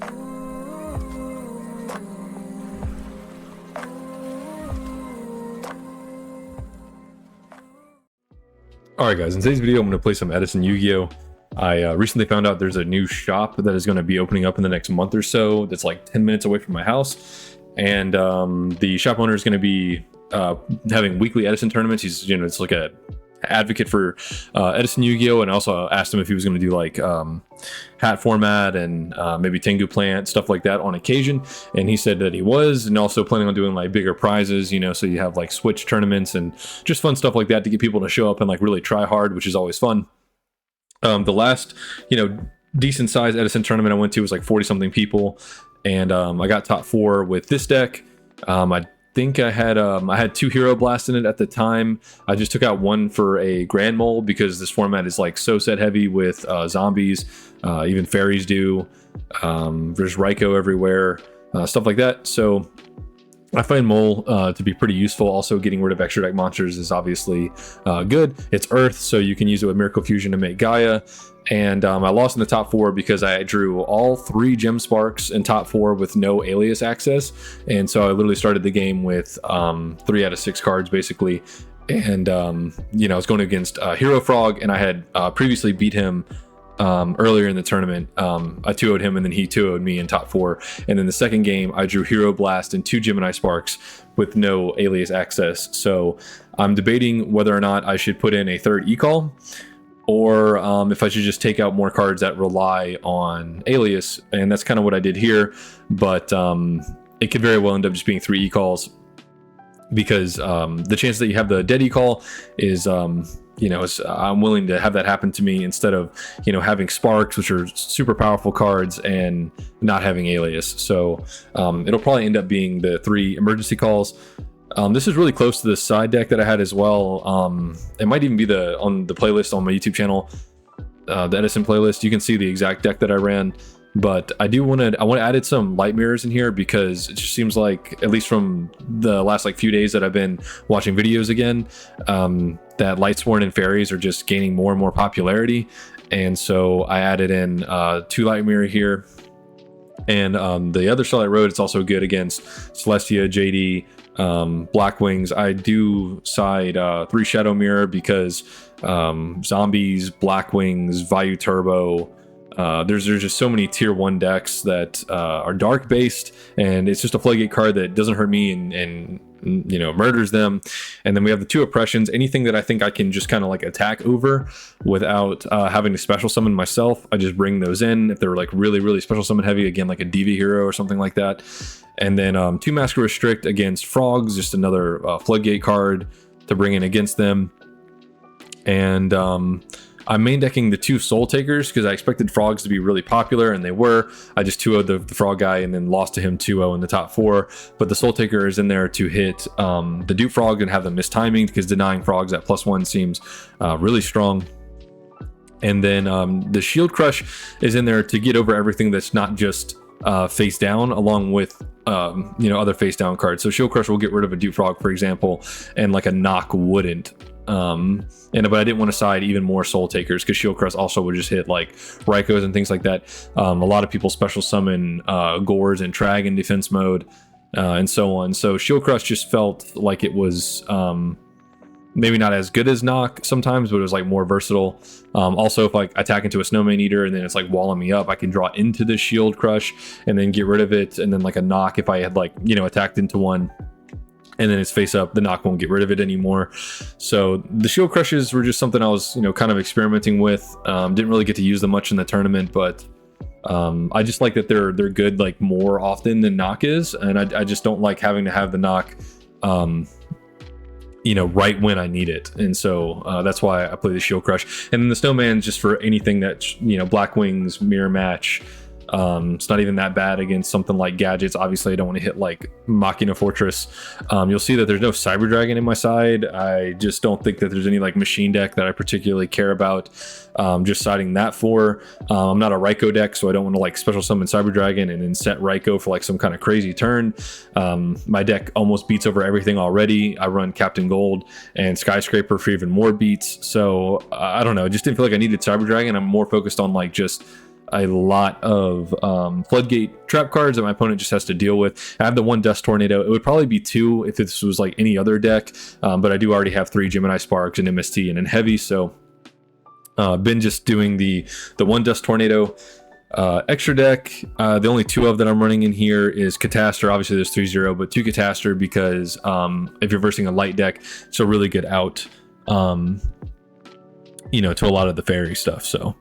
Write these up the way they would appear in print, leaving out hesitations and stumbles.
Alright guys, in today's video I'm going to play some Edison Yu-Gi-Oh! I recently found out there's a new shop that is going to be opening up in the next month or so that's like 10 minutes away from my house, and the shop owner is going to be having weekly Edison tournaments. He's, you know, it's like a advocate for Edison Yu-Gi-Oh! And I also asked him if he was going to do like hat format and maybe Tengu plant, stuff like that on occasion, and he said that he was, and also planning on doing like bigger prizes, you know, so you have like switch tournaments and just fun stuff like that to get people to show up and like really try hard, which is always fun. The last, you know, decent sized Edison tournament I went to was like 40 something people, and I got top 4 with this deck. I think I had 2 Hero Blast in it at the time. I just took out 1 for a Grand Mole because this format is like so set heavy with zombies, even fairies do. There's Raikou everywhere, stuff like that. So I find Mole to be pretty useful. Also, getting rid of extra deck monsters is obviously good. It's Earth, so you can use it with Miracle Fusion to make Gaia. And I lost in the top 4 because I drew all 3 Gem Sparks in top 4 with no alias access. And so I literally started the game with 3 out of 6 cards, basically. And, you know, I was going against Hero Frog, and I had previously beat him earlier in the tournament. I 2-0'd him, and then he 2-0'd me in top 4. And then the second game, I drew Hero Blast and 2 Gemini Sparks with no alias access. So I'm debating whether or not I should put in a third E-Call, or if I should just take out more cards that rely on alias. And that's kind of what I did here, but it could very well end up just being 3 E-Calls, because the chance that you have the dead E-Call is, you know, I'm willing to have that happen to me instead of, you know, having Sparks, which are super powerful cards, and not having alias. So it'll probably end up being the 3 emergency calls. This is really close to the side deck that I had as well. It might even be on the playlist on my YouTube channel, the Edison playlist. You can see the exact deck that I ran. But I added some light mirrors in here because it just seems like, at least from the last like few days that I've been watching videos again, that Lightsworn and Fairies are just gaining more and more popularity. And so I added in 2 light mirror here. And the other Starlight Road, it's also good against Celestia, JD, Black Wings. I do side 3 Shadow Mirror because Zombies, Black Wings, Vayu Turbo. There's just so many tier 1 decks that are dark based, and it's just a floodgate card that doesn't hurt me and you know, murders them. And then we have the 2 oppressions. Anything that I think I can just kind of like attack over without having to special summon myself, I just bring those in if they're like really special summon heavy, again like a DV hero or something like that. And then 2 Mask Restrict against Frogs, just another floodgate card to bring in against them. And I'm main decking the 2 Soul Takers because I expected Frogs to be really popular, and they were. I just 2-0'd the Frog guy and then lost to him 2-0 in the top 4. But the Soul Taker is in there to hit the Dupe Frog and have them mistiming, because denying Frogs at +1 seems really strong. And then the Shield Crush is in there to get over everything that's not just face down, along with you know, other face down cards. So Shield Crush will get rid of a Dupe Frog, for example, and like a Knock wouldn't. But I didn't want to side even more Soul Takers because Shield Crush also would just hit like Raikous and things like that. A lot of people special summon Gores and Trag in defense mode, and so on. So Shield Crush just felt like it was maybe not as good as Knock sometimes, but it was like more versatile. Also, if like attack into a Snowman Eater and then it's like walling me up, I can draw into the Shield Crush and then get rid of it. And then like a Knock, if I had like, you know, attacked into one and then it's face up, the Knock won't get rid of it anymore. So the Shield Crushes were just something I was, you know, kind of experimenting with. Didn't really get to use them much in the tournament, but I just like that they're good like more often than Knock is, and I just don't like having to have the Knock you know, right when I need it. And so that's why I play the Shield Crush. And then the Snowman's just for anything that, you know, Black Wings, Mirror Match. It's not even that bad against something like Gadgets. Obviously I don't want to hit like Machina Fortress. You'll see that there's no Cyber Dragon in my side. I just don't think that there's any like machine deck that I particularly care about just siding that for. I'm not a Raikou deck, so I don't want to like special summon Cyber Dragon and then set Raikou for like some kind of crazy turn. My deck almost beats over everything already. I run Captain Gold and Skyscraper for even more beats. So I don't know, I just didn't feel like I needed Cyber Dragon. I'm more focused on like just a lot of floodgate trap cards that my opponent just has to deal with. I have the 1 Dust Tornado. It would probably be 2 if this was like any other deck, but I do already have 3 Gemini Sparks and MST and in heavy, so been just doing the 1 Dust Tornado. Extra deck, the only 2 of that I'm running in here is Catastor. Obviously there's 3-0, but 2 Catastor because if you're versing a light deck, it's a really good out, you know, to a lot of the fairy stuff. So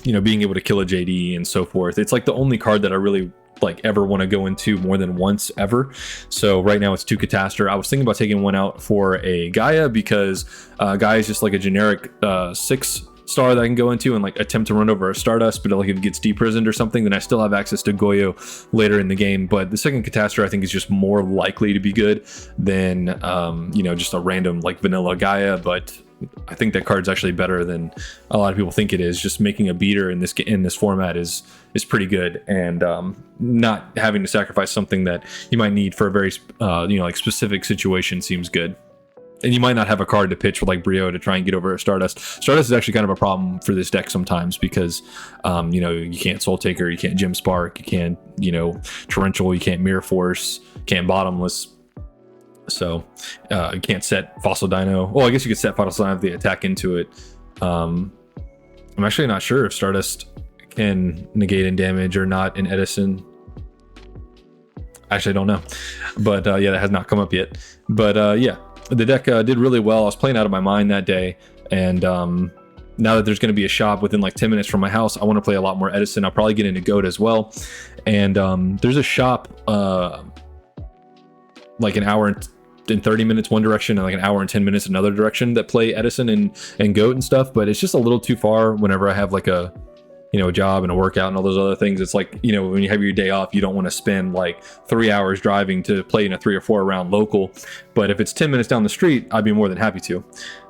you know, being able to kill a JD and so forth, it's like the only card that I really like ever want to go into more than once ever. So right now it's 2 Catastor. I was thinking about taking 1 out for a Gaia because Gaia is just like a generic 6-star that I can go into and like attempt to run over a Stardust, but like if it gets deprisoned or something, then I still have access to Goyo later in the game. But the second Catastor I think is just more likely to be good than you know, just a random like vanilla Gaia. But I think that card's actually better than a lot of people think it is. Just making a beater in this format is pretty good, and not having to sacrifice something that you might need for a very you know, like specific situation seems good. And you might not have a card to pitch with like Brio to try and get over a Stardust. Stardust is actually kind of a problem for this deck sometimes because, you know, you can't Soul Taker, you can't Gem Spark, you can't, you know, Torrential, you can't Mirror Force, you can't Bottomless. So you can't set Fossil Dino. Well, I guess you could set Fossil Dino if they attack into it. I'm actually not sure if Stardust can negate and damage or not in Edison. Actually, I don't know. But yeah, that has not come up yet. But yeah. The deck did really well. I was playing out of my mind that day, and now that there's going to be a shop within like 10 minutes from my house, I want to play a lot more Edison. I'll probably get into Goat as well. And there's a shop like an hour and 30 minutes one direction and like an hour and 10 minutes another direction that play Edison and Goat and stuff, but it's just a little too far whenever I have like a, you know, a job and a workout and all those other things. It's like, you know, when you have your day off, you don't want to spend like 3 hours driving to play in a 3 or 4 round local. But if it's 10 minutes down the street, I'd be more than happy to.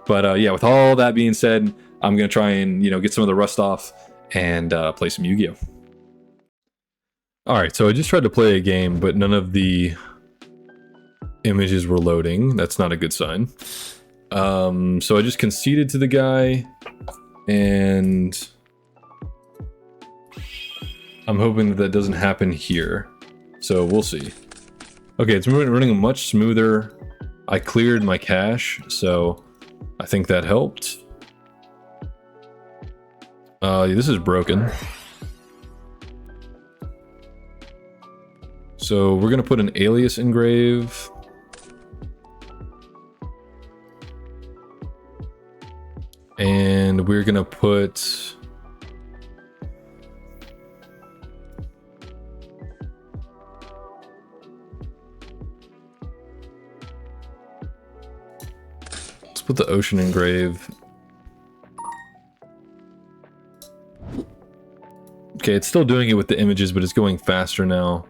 But yeah, with all that being said, I'm going to try and, you know, get some of the rust off and play some Yu-Gi-Oh! All right, so I just tried to play a game, but none of the images were loading. That's not a good sign. So I just conceded to the guy, and I'm hoping that that doesn't happen here. So we'll see. Okay, it's running much smoother. I cleared my cache, so I think that helped. This is broken. So we're gonna put an alias engrave. And we're gonna put the ocean engrave. Okay, it's still doing it with the images, but it's going faster now.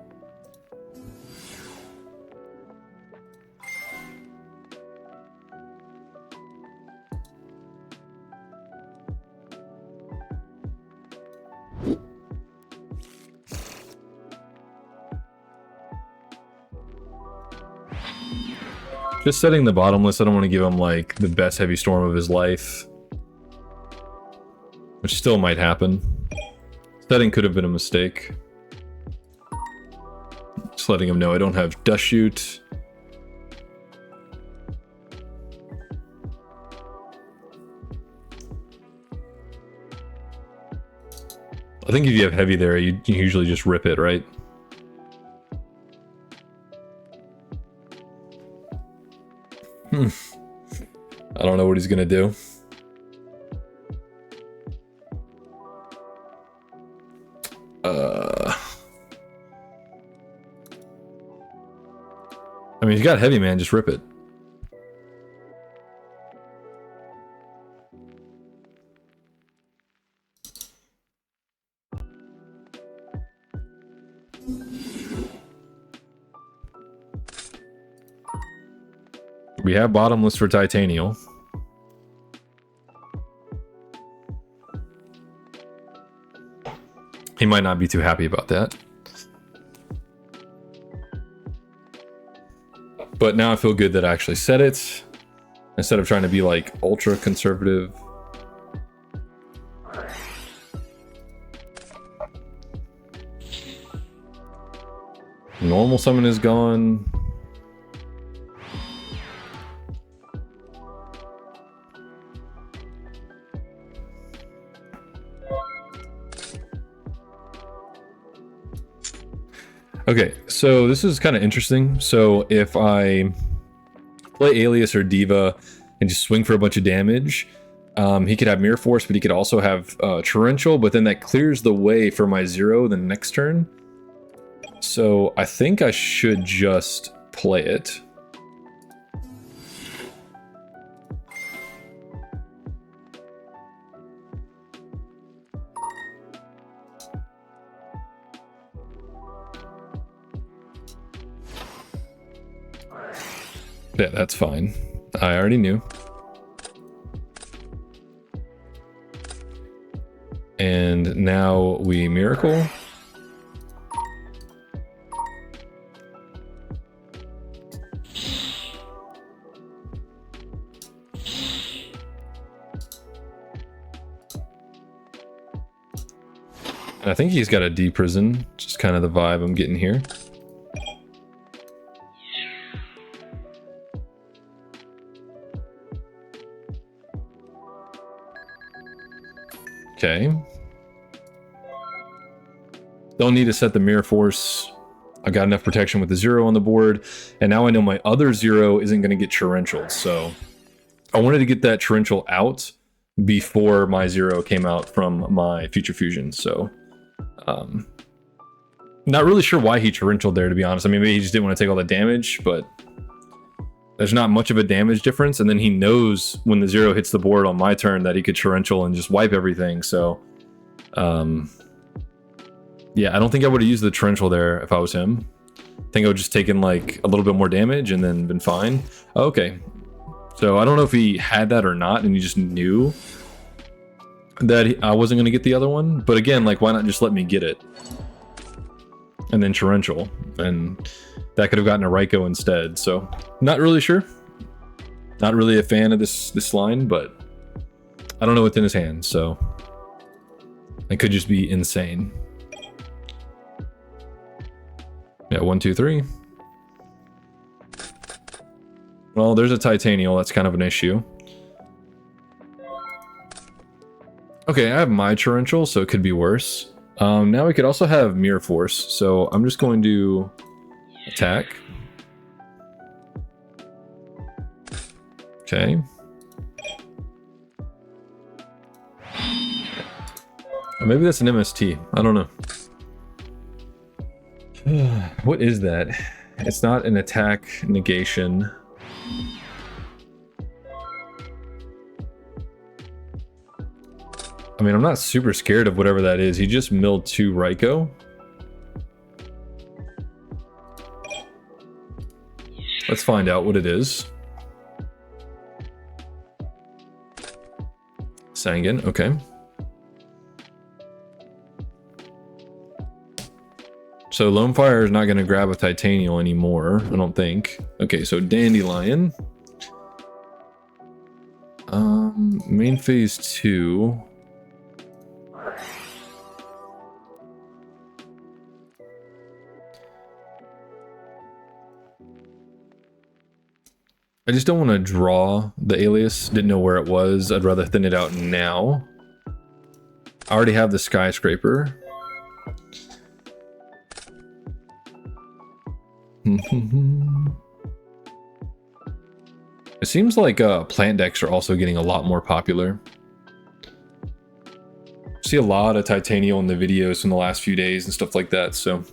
Just setting the bottomless, I don't want to give him like the best heavy storm of his life, which still might happen. Setting could have been a mistake. Just letting him know I don't have Dust Shoot. I think if you have heavy there, you usually just rip it, right? I don't know what he's gonna do. I mean, he's got heavy, man. Just rip it. We have bottomless for Titanial. He might not be too happy about that. But now I feel good that I actually said it, instead of trying to be like ultra conservative. Normal summon is gone. Okay, so this is kind of interesting. So if I play Alias or Diva and just swing for a bunch of damage, he could have Mirror Force, but he could also have Torrential, but then that clears the way for my 0 the next turn. So I think I should just play it. Yeah, that's fine. I already knew. And now we Miracle. And I think he's got a D-Prison, just kind of the vibe I'm getting here. Okay. Don't need to set the Mirror Force. I got enough protection with the 0 on the board, and now I know my other 0 isn't going to get torrential. So I wanted to get that torrential out before my 0 came out from my Future Fusion. So not really sure why he torrentialed there, to be honest. I mean, maybe he just didn't want to take all the damage, but there's not much of a damage difference, and then he knows when the 0 hits the board on my turn that he could torrential and just wipe everything. So yeah, I don't think I would have used the torrential there if I was him. I think I would just taken like a little bit more damage and then been fine. Okay, so I don't know if he had that or not, and he just knew that I wasn't going to get the other one. But again, like, why not just let me get it and then torrential, and that could have gotten a Raikou instead. So not really sure. Not really a fan of this line, but I don't know what's in his hand, so it could just be insane. Yeah, 1, 2, 3. Well, there's a Titanial. That's kind of an issue. Okay, I have my torrential, so it could be worse. Now we could also have Mirror Force, so I'm just going to attack. Okay. Or maybe that's an MST. I don't know. What is that? It's not an attack negation. I mean, I'm not super scared of whatever that is. He just milled 2 Raikou. Let's find out what it is. Sangan, okay. So Lone Fire is not going to grab a Titanial anymore, I don't think. Okay, so Dandelion. Main phase 2. I just don't want to draw the Alias. Didn't know where it was. I'd rather thin it out now. I already have the Skyscraper. It seems like plant decks are also getting a lot more popular. See a lot of Titanial in the videos from the last few days and stuff like that, so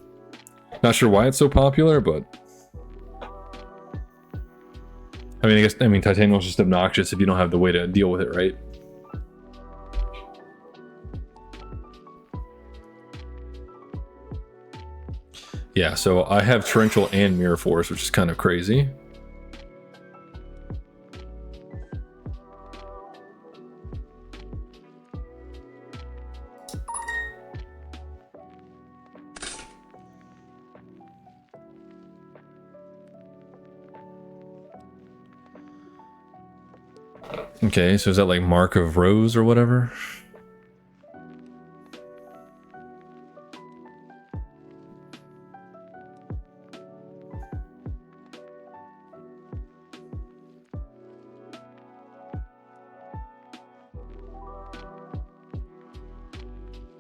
not sure why it's so popular, but I mean Titanial is just obnoxious if you don't have the way to deal with it, right? Yeah, so I have Torrential and Mirror Force, which is kind of crazy. Okay, so is that like Mark of Rose or whatever?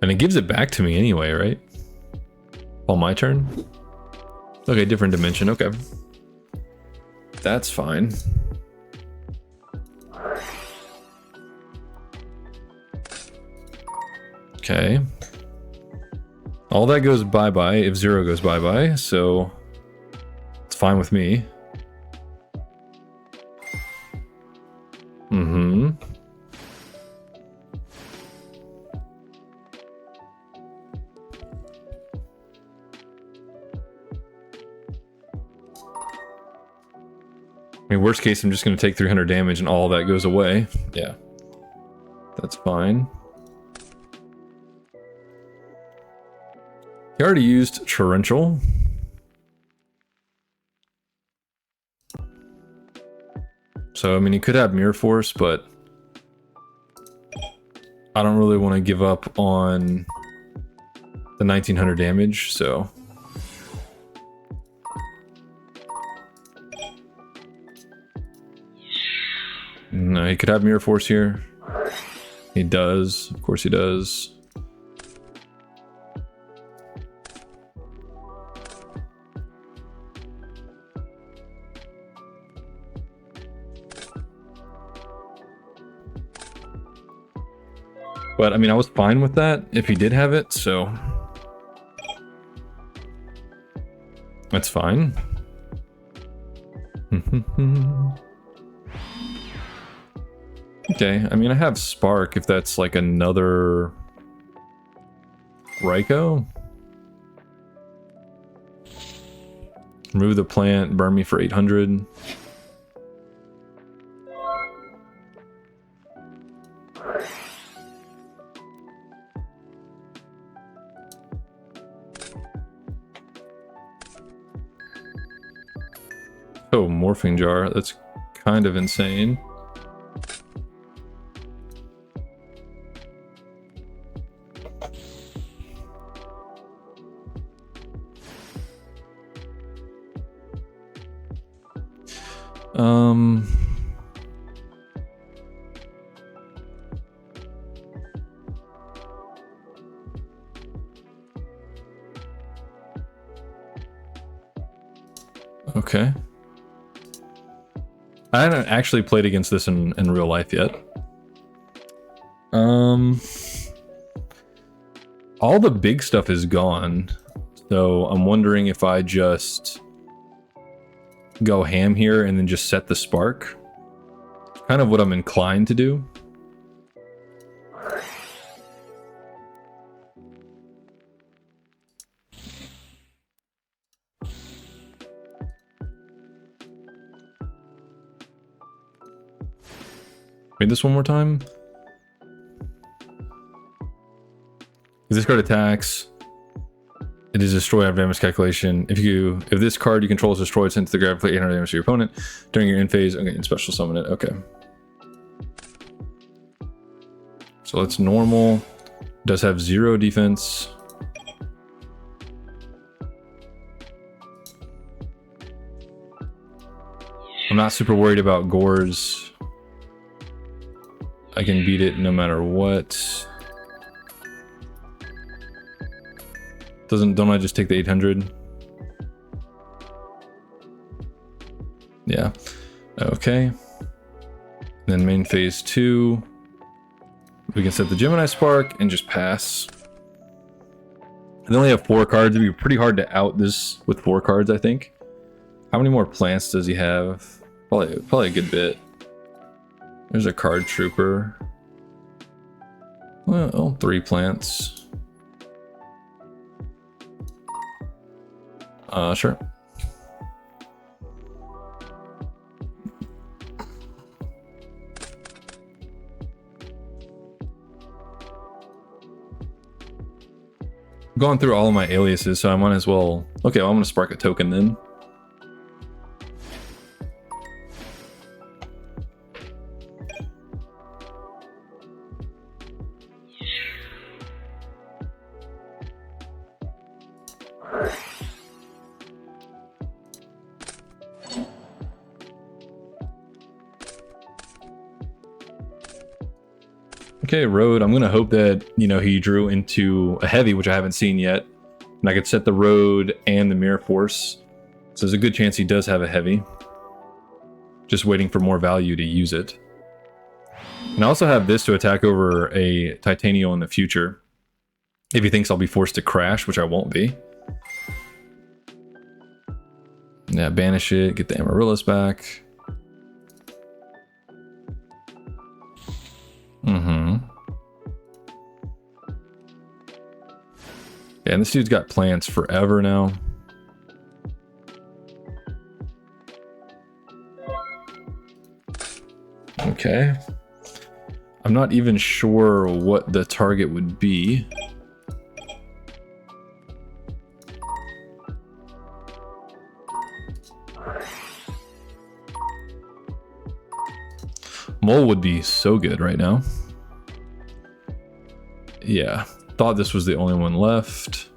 And it gives it back to me anyway, right? On my turn? Okay, different dimension, okay. That's fine. Okay. All that goes bye-bye if 0 goes bye-bye, so it's fine with me. Mm-hmm. I mean, worst case, I'm just going to take 300 damage and all that goes away. Yeah. That's fine. He already used Torrential. So, I mean, he could have Mirror Force, but I don't really want to give up on the 1900 damage, so... No, he could have Mirror Force here. He does. Of course he does. But, I mean, I was fine with that if he did have it, so... That's fine. Okay, I mean, I have Spark if that's like another... Raikou? Remove the plant, burn me for 800. Oh, Morphing Jar. That's kind of insane. Okay. I haven't actually played against this in real life yet. All the big stuff is gone, so I'm wondering if I just go ham here and then just set the Spark. Kind of what I'm inclined to do. Read this one more time. If this card attacks, it is destroyed after damage calculation. If this card you control is destroyed, send to the grab, play 800 damage to your opponent during your end phase. Okay, and special summon it. Okay. So that's normal. Does have 0 defense. I'm not super worried about Gores. I can beat it no matter what. Don't I just take the 800? Yeah. Okay. Then main phase 2. We can set the Gemini Spark and just pass. They only have 4 cards. It'd be pretty hard to out this with 4 cards, I think. How many more plants does he have? Probably a good bit. There's a card trooper. Well, 3 plants. Sure. I'm going through all of my aliases, so I might as well... Okay, well, I'm gonna spark a token then. Okay, road. I'm gonna hope that, you know, he drew into a heavy, which I haven't seen yet. And I could set the road and the mirror force. So there's a good chance he does have a heavy. Just waiting for more value to use it. And I also have this to attack over a Titanium in the future. If he thinks I'll be forced to crash, which I won't be. Yeah, banish it, get the Amaryllis back. Yeah, and this dude's got plants forever now. Okay. I'm not even sure what the target would be. Mole would be so good right now. Yeah, thought this was the only one left.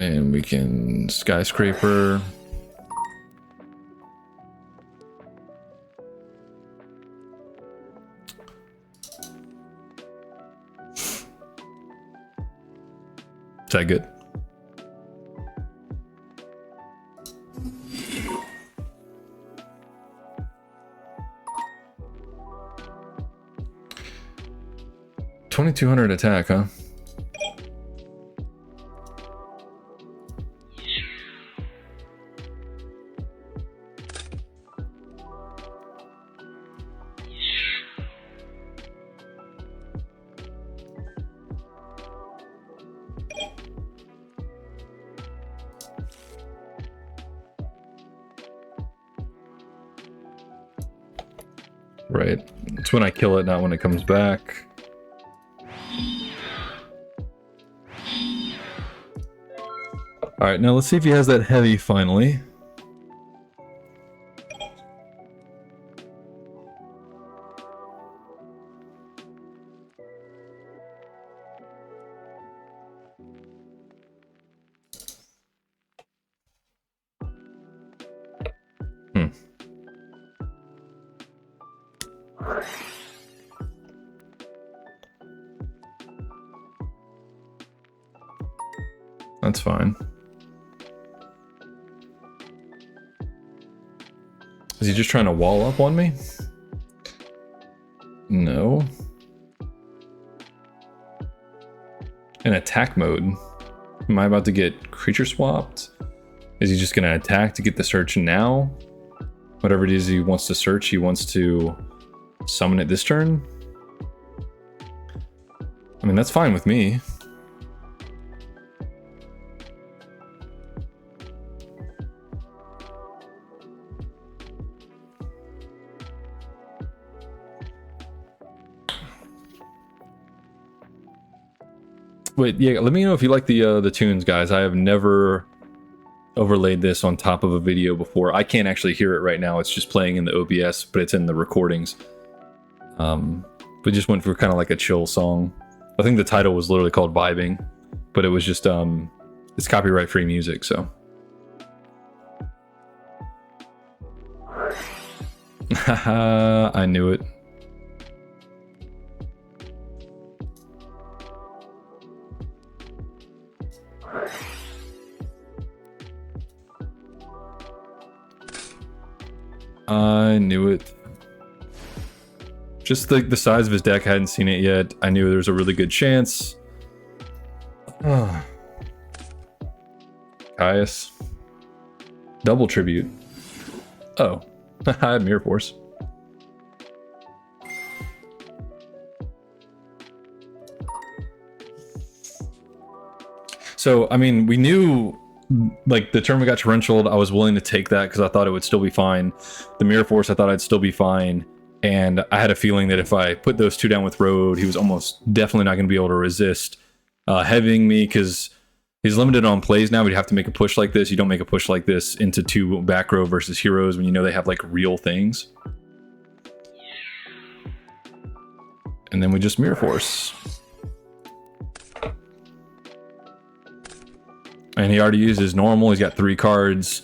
And we can skyscraper. Is that good? $2,200 attack, huh? Right. It's when I kill it, not when it comes back. Alright, now let's see if he has that heavy finally. That's fine. Is he just trying to wall up on me? No. In attack mode. Am I about to get creature swapped? Is he just going to attack to get the search now? Whatever it is he wants to search, he wants to summon it this turn? I mean, that's fine with me. Wait, yeah, let me know if you like the tunes, guys. I have never overlaid this on top of a video before. I can't actually hear it right now. It's just playing in the OBS, but it's in the recordings. We just went for kind of like a chill song. I think the title was literally called Vibing, but it was just, it's copyright free music, so. Haha, I knew it. I knew it. Just the size of his deck, I hadn't seen it yet. I knew there was a really good chance. Caius. Double tribute. Oh, I had Mirror Force. So, I mean, we knew, like, the turn we got torrentialed, I was willing to take that because I thought it would still be fine. The Mirror Force, I thought I'd still be fine. And I had a feeling that if I put those two down with Road, he was almost definitely not going to be able to resist heavying me because he's limited on plays now, but you have to make a push like this. You don't make a push like this into two back row versus heroes when you know they have, like, real things. And then we just Mirror Force. And he already used his normal. He's got 3 cards.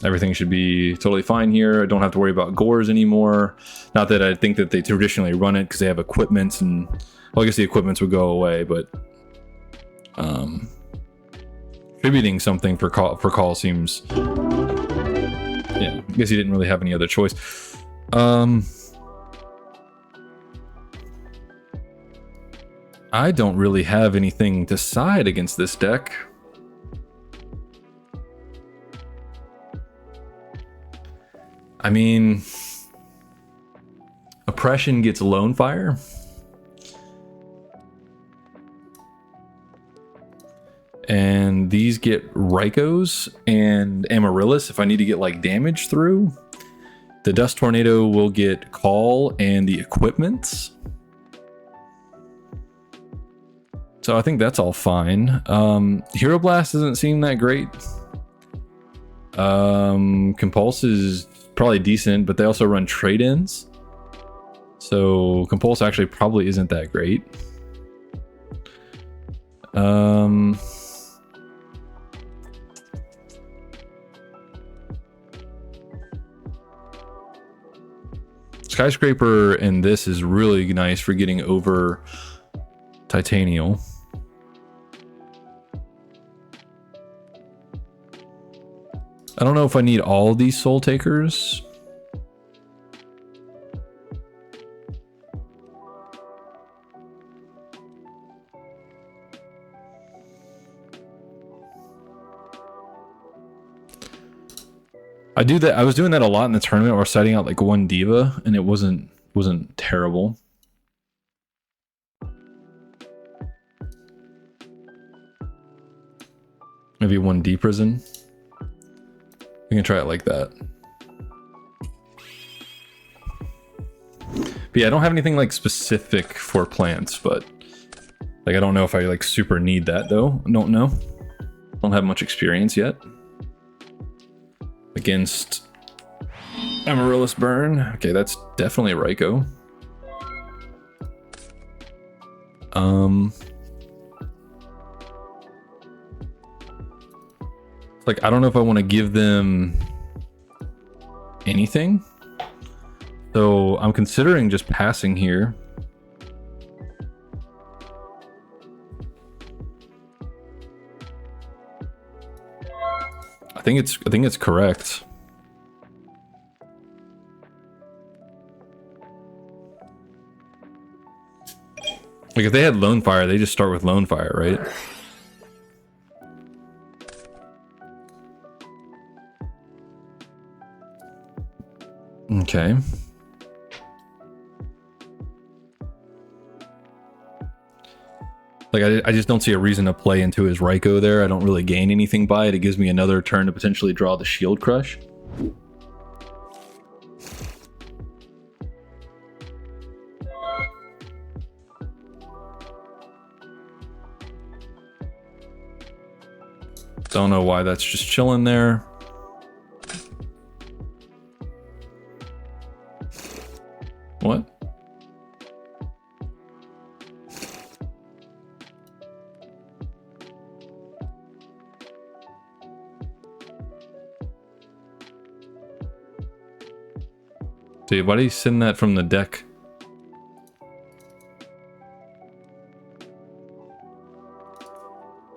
Everything should be totally fine here. I don't have to worry about gores anymore. Not that I think that they traditionally run it because they have equipments, and well, I guess the equipments would go away, but attributing something for call seems, yeah, I guess he didn't really have any other choice. I don't really have anything to side against this deck. I mean, Oppression gets Lone Fire. And these get Rykos and Amaryllis if I need to get like damage through. The Dust Tornado will get Call and the equipments. So I think that's all fine. Hero Blast doesn't seem that great. Compulse is probably decent, but they also run trade-ins. So Compulse actually probably isn't that great. Skyscraper and this is really nice for getting over Titanial. I don't know if I need all these Soul Takers. I do that. I was doing that a lot in the tournament where setting out like 1 diva, and it wasn't terrible. Maybe 1 D prison. We can try it like that. But yeah, I don't have anything like specific for plants, but like I don't know if I like super need that though. I don't know. Don't have much experience yet. Against Amaryllis Burn. Okay, that's definitely a Ryko. Like, I don't know if I want to give them anything. So I'm considering just passing here. I think it's correct. Like if they had Lone Fire, they just start with Lone Fire, right? Okay. Like I just don't see a reason to play into his Ryko there. I don't really gain anything by it. It gives me another turn to potentially draw the Shield Crush. Don't know why that's just chilling there. What? Dude, why did he send that from the deck?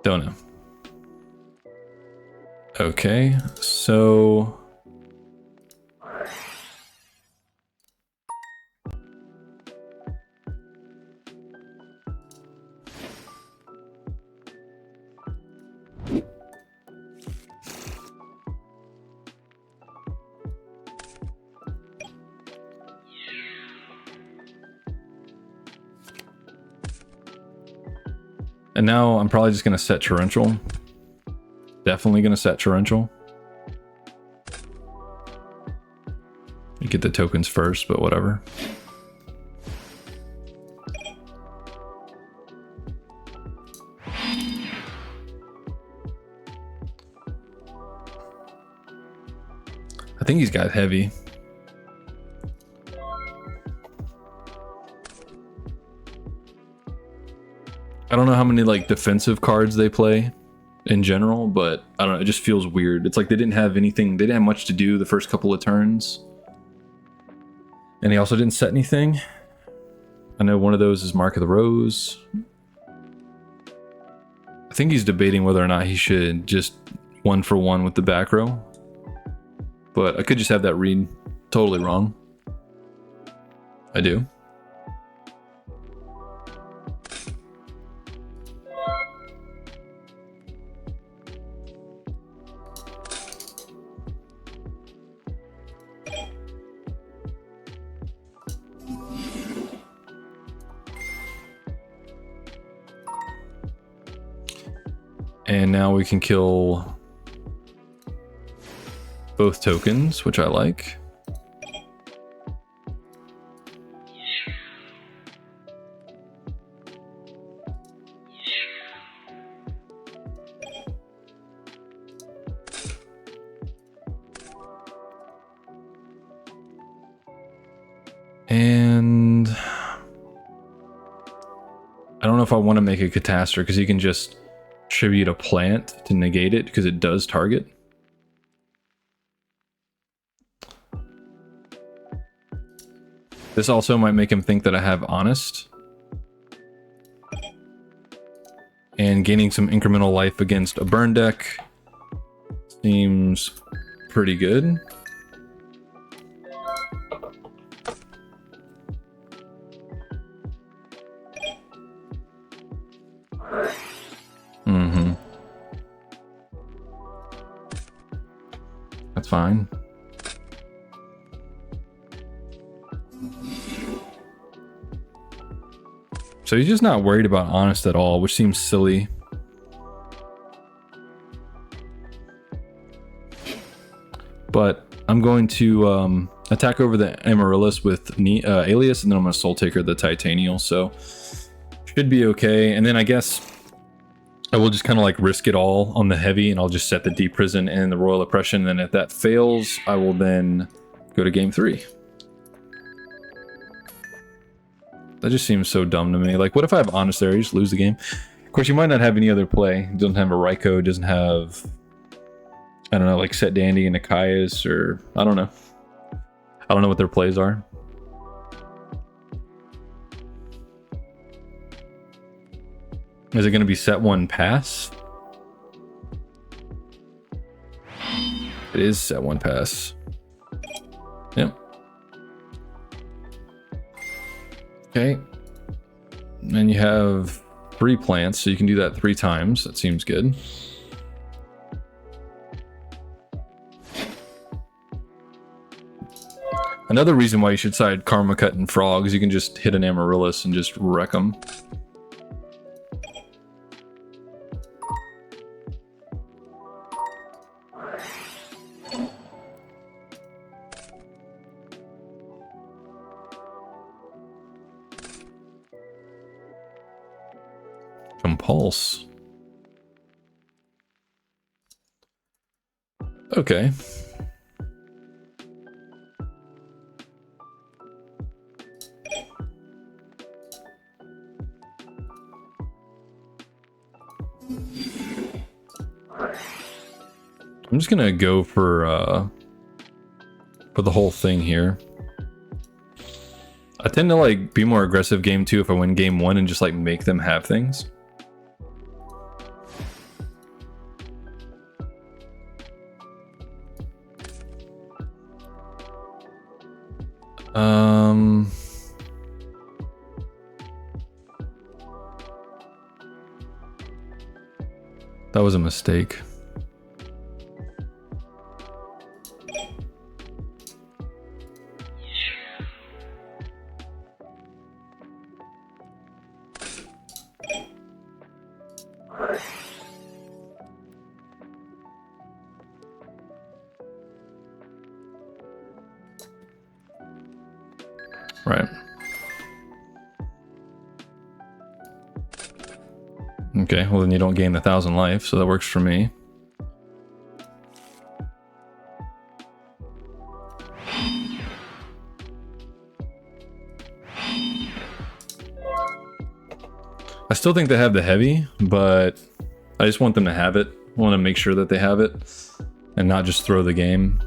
Don't know. Okay, so... And now I'm probably just going to set Torrential. Definitely going to set Torrential. Get the tokens first, but whatever. I think he's got heavy. I don't know how many like defensive cards they play in general, but I don't know, it just feels weird. It's like they didn't have anything, they didn't have much to do the first couple of turns. And he also didn't set anything. I know one of those is Mark of the Rose. I think he's debating whether or not he should just 1-for-1 with the back row. But I could just have that read totally wrong. I do. And now we can kill both tokens, which I like. And I don't know if I want to make a catastrophe because you can just tribute a plant to negate it because it does target. This also might make him think that I have honest. And gaining some incremental life against a burn deck seems pretty good. That's fine. So he's just not worried about honest at all, which seems silly. But I'm going to attack over the Amaryllis with Alias, and then I'm going to Soul Taker the Titanial, so should be okay. And then I guess I will just kind of like risk it all on the heavy, and I'll just set the Deep Prison and the Royal Oppression, and if that fails, I will then go to game 3. That just seems so dumb to me. Like, what if I have honest there? You just lose the game. Of course, you might not have any other play. It doesn't have a Raikou, doesn't have, I don't know, like Set Dandy and Akaias, or I don't know. I don't know what their plays are. Is it going to be set 1 pass? It is set 1 pass. Yep. Okay. And you have 3 plants, so you can do that 3 times. That seems good. Another reason why you should side Karma Cut and Frog is you can just hit an Amaryllis and just wreck them. Compulse. Okay. I'm just gonna go for the whole thing here. I tend to like be more aggressive game 2 if I win game 1 and just like make them have things. That was a mistake. Right. Okay, well then you don't gain 1,000 life, so that works for me. I still think they have the heavy, but I just want them to have it. I want to make sure that they have it and not just throw the game.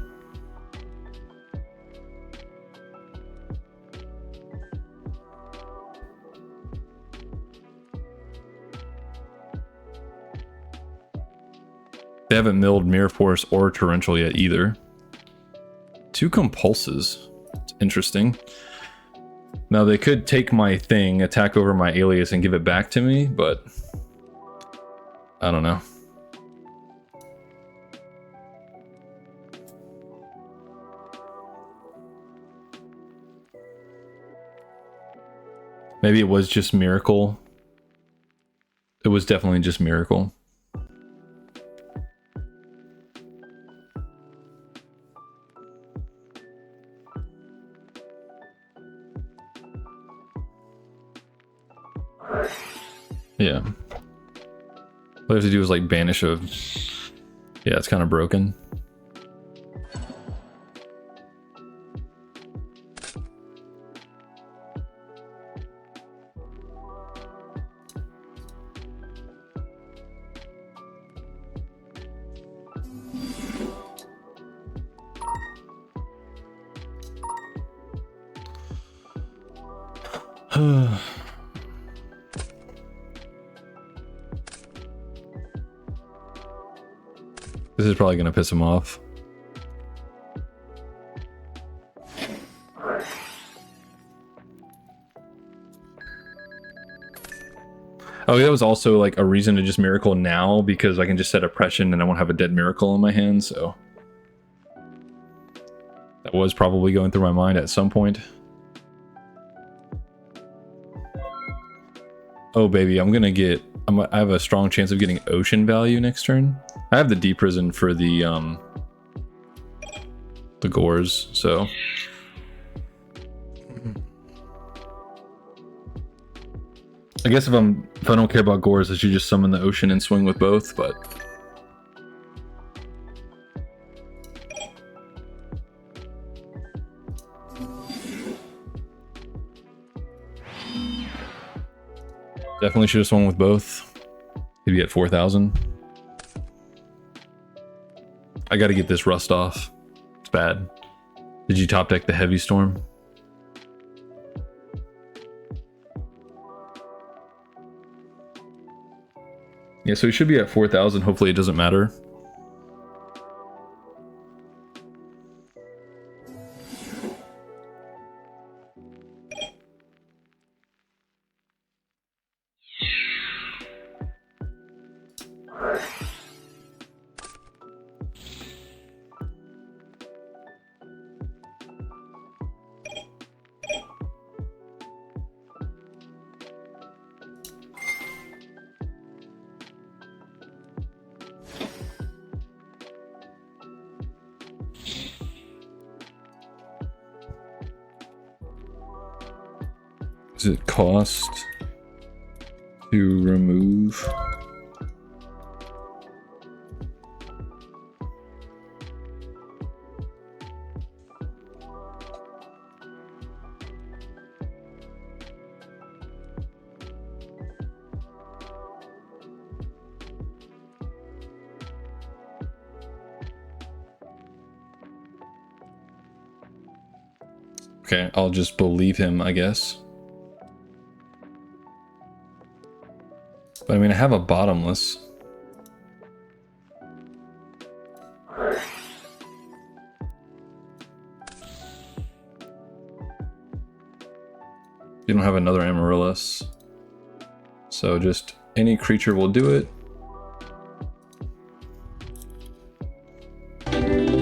They haven't milled Mirror Force or Torrential yet either. 2 Compulses. It's interesting. Now they could take my thing, attack over my alias, and give it back to me, but I don't know. Maybe it was just Miracle. It was definitely just Miracle. Yeah. What I have to do is like banish a... Yeah, it's kind of broken. This is probably going to piss him off. Oh, that was also like a reason to just Miracle now, because I can just set Oppression and I won't have a dead Miracle in my hand, so... That was probably going through my mind at some point. Oh baby, I'm gonna get... I have a strong chance of getting Ocean value next turn. I have the Deep Prison for the Gores, so... I guess if I don't care about Gores, I should just summon the Ocean and swing with both, but... Definitely should have swung with both. Maybe at 4,000. I gotta get this rust off. It's bad. Did you top deck the Heavy Storm? Yeah, so he should be at 4,000. Hopefully it doesn't matter. Does it cost to remove? Okay, I'll just believe him, I guess. But I mean, I have a bottomless. You don't have another Amaryllis. So just any creature will do it.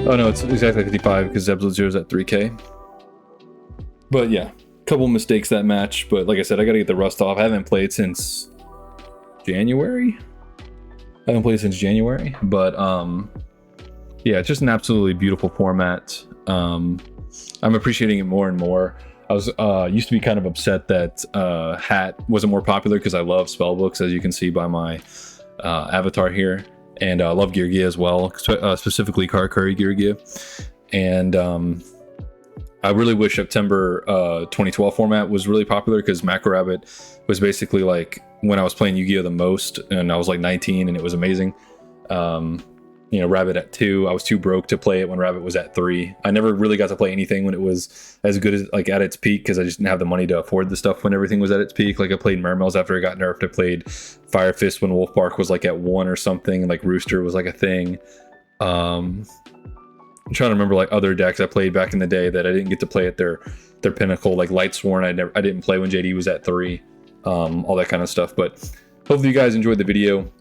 Oh no, it's exactly 55 because Absolute Zero is at 3k. But yeah, couple mistakes that match. But like I said, I gotta get the rust off. I haven't played since January. But yeah, it's just an absolutely beautiful format. I'm appreciating it more and more. I was used to be kind of upset that Hat wasn't more popular because I love spellbooks, as you can see by my avatar here, and I love Gear Gear as well, specifically Karakuri Gear Gear. And I really wish September 2012 format was really popular, because Macro Rabbit was basically like when I was playing Yu-Gi-Oh the most, and I was like 19 and it was amazing. You know, Rabbit at 2, I was too broke to play it when Rabbit was at 3. I never really got to play anything when it was as good as like at its peak, because I just didn't have the money to afford the stuff when everything was at its peak. Like I played Mermails after it got nerfed. I played Fire Fist when Wolf Bark was like at 1 or something, like Rooster was like a thing. I'm trying to remember like other decks I played back in the day that I didn't get to play at their pinnacle, like Lightsworn. I didn't play when JD was at 3, all that kind of stuff. But hopefully you guys enjoyed the video.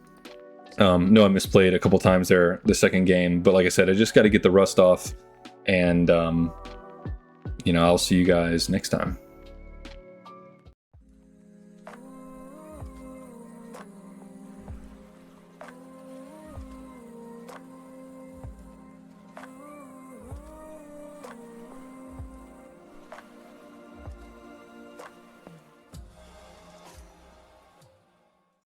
No, I misplayed a couple times there the second game, but like I said, I just got to get the rust off, and you know, I'll see you guys next time.